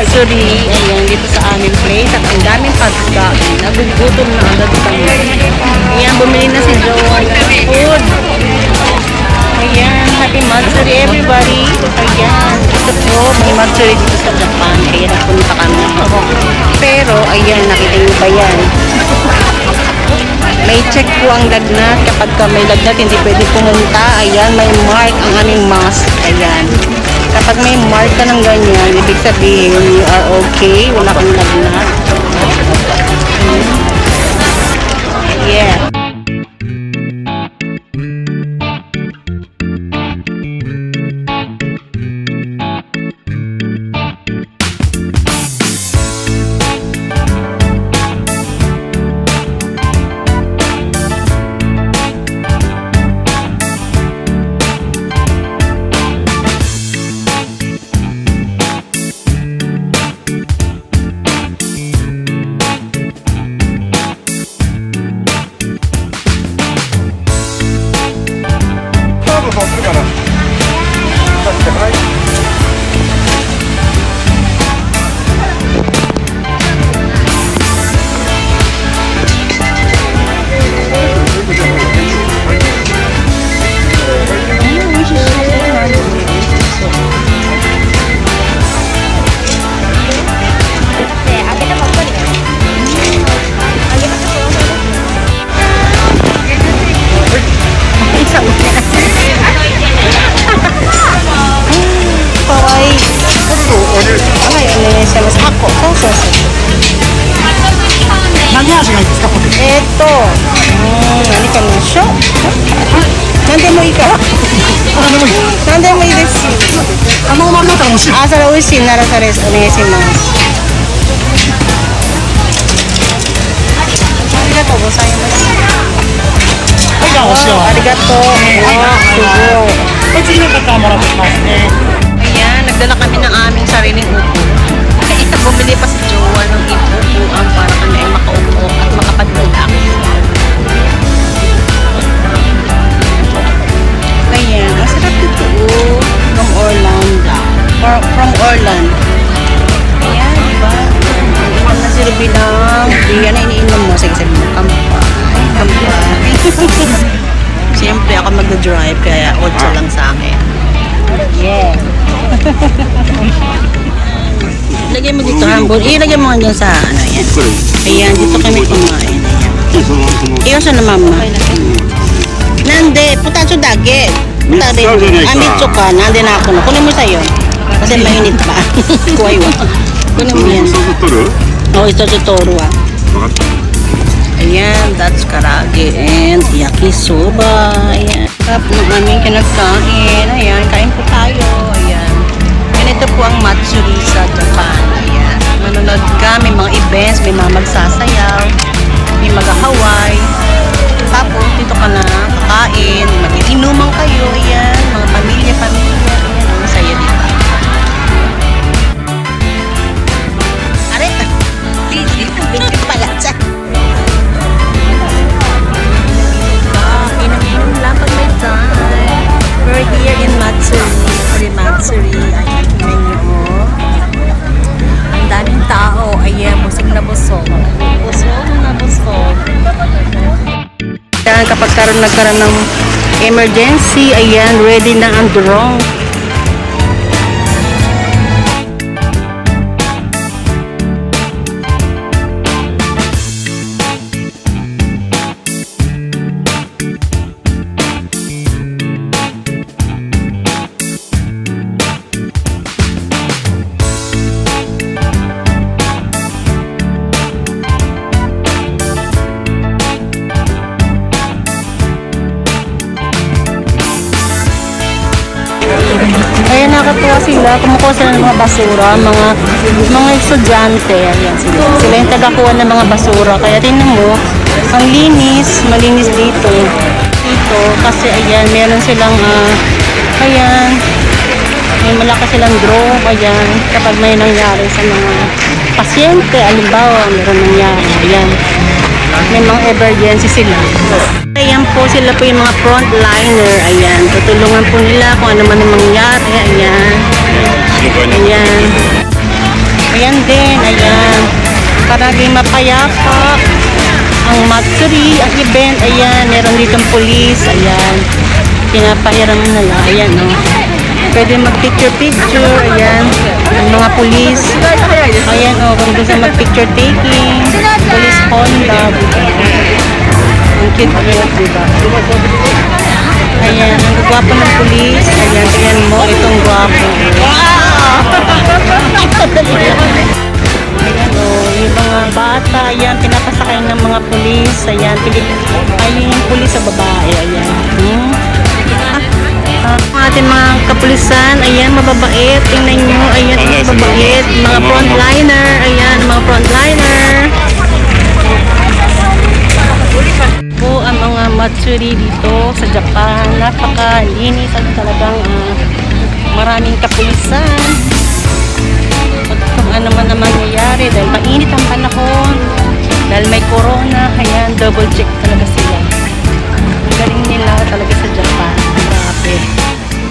Matsuri, ayan, dito sa aming place at ang daming pagkain. Nagugutom na agad kami. Ayan, bumili na si Joan ng food. Ayan, happy Matsuri everybody. Ayan, ito po, may Matsuri dito sa Japan. Ayan, napunta kami. Pero, ayan, nakita nyo ba yan? May check po ang lagnat. Kapag may lagnat, hindi pwede pumunta. Ayan, may mark ang aming mask. Ayan. Kapag may mark ka ng ganyan, ibig sabihin, you are okay, wala kang lagnat. Yeah. Ayan, nagdala kami ng aming sariling upo. Kasi isa bumili pa si Jowa ng ipupuan para kami ay makaupo at makapag-relax. Ayan, ang sarap dito from Orlando. From Orlando. Ayan, diba? Iwan na si Ruby lang. Yan na iniinom mo. Sige, sabi mo, kampay. Siyempre ako mag-drive kaya 8 lang sa akin. Yeah. Lagay mo dito humble. Ilagay mo nga dyan sa ano yan. Ayan, dito kami kumain. Iyo sa na mama. Nande, putatso dage. Amitso ka, nande na ako. Kunin mo sa'yo. Kasi mainit pa. Kuhay mo. Kunin mo yan. Oo, ito tuturo ah. Ayan, that's karage and yakisoba. Ayan. Sarap ng aming kinagkain. Ayan, kain po tayo. Ayan. And ito po ang Matsuri sa Japan. Ayan. Manonood ka, may mga events, may mga magsasayaw. Yan, kapag nagkaroon ng emergency, ayan, ready na ang drone. Ayan, nakatuwa sila. Kumukuha sila ng mga basura, mga estudyante. Ayan sila. Sila yung tagakuha ng mga basura. Kaya tingnan mo, ang linis, malinis dito. Dito, kasi ayan, meron silang, ayan, may malakas silang drone. Ayan, kapag may nangyari sa mga pasyente, alimbawa, meron nangyari. Ayan, may mga emergency sila. Ayan po, sila po yung mga frontliner. Ayan, tutulungan po nila kung ano man ang mangyari. Ayan. Ayan. Ayan din, ayan. Para naging mapayapa ang Matsuri, ang event. Ayan, meron ditong police. Ayan. Pinapahiram nila. Ayan, no. Pwede mag-picture-picture. Ayan. Ang mga police. Ayan, o. Kung gusto mag-picture taking. Police Honda. Ang cute-cute, diba? Ayan, ang gwapo ng pulis. Ayan, tingnan mo, itong gwapo. Wow! Ayan, o, yung mga bata, ayan, pinapasakay ng mga pulis. Ayan, ayun yung pulis sa babae. Ayan. Ang ating mga kapulisan, ayan, mababait. Tingnan nyo, ayan, mababait. Mga frontliner, ayan, mga frontliner. Po ang mga Matsuri dito sa Japan, napakalinis at talagang maraming kapulisan. At kung ano man naman nangyayari dahil mainit ang panahon, dahil may corona, ayan, double check talaga sila. Ang galing nila talaga sa Japan. Grabe.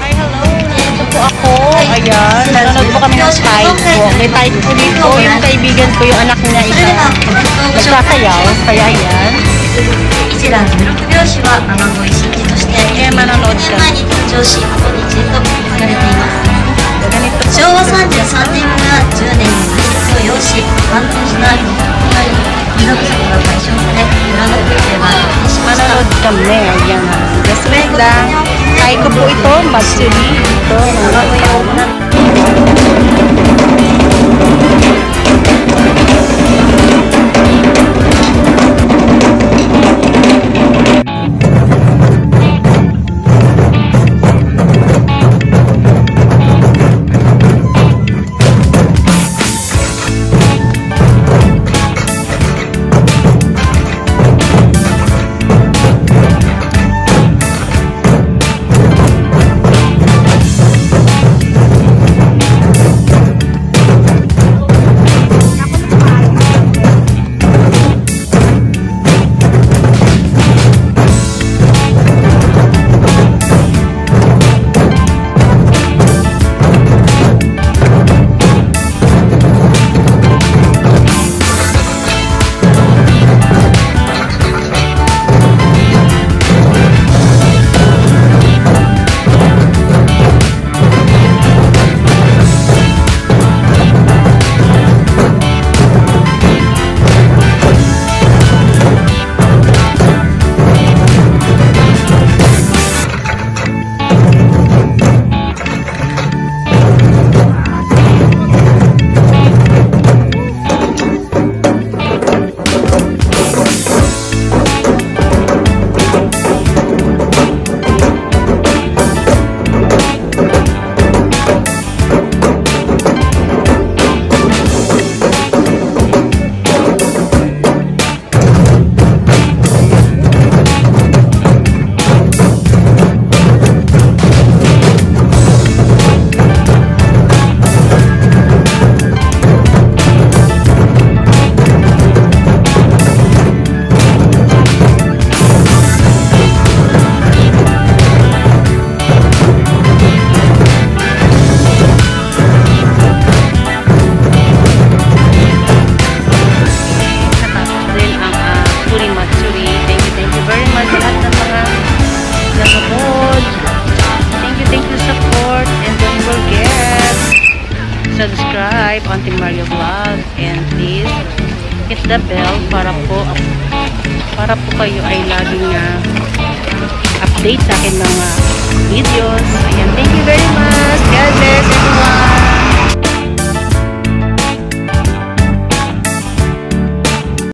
Hi, hello. Ito po ako. Ayan, nanonood po kami ng Taiko. May Taiko dito. Yung kaibigan ko, yung anak niya isa. Nagsasayaw. Kaya yan. 一段の6拍子は雨乞い神事として毎日誕生し本日へと引かれています。昭和33年から10年に開設を要し、半年の後水不足が解消され、村の風景は一変しました。 Manonood kami. Ayan. Just wait lang. Taiko po ito. Matsuri. Ito. subscribe Auntie Mario Vlog and please hit the bell para po kayo ay laging update sa akin mga videos. Ayan, thank you very much. God bless everyone.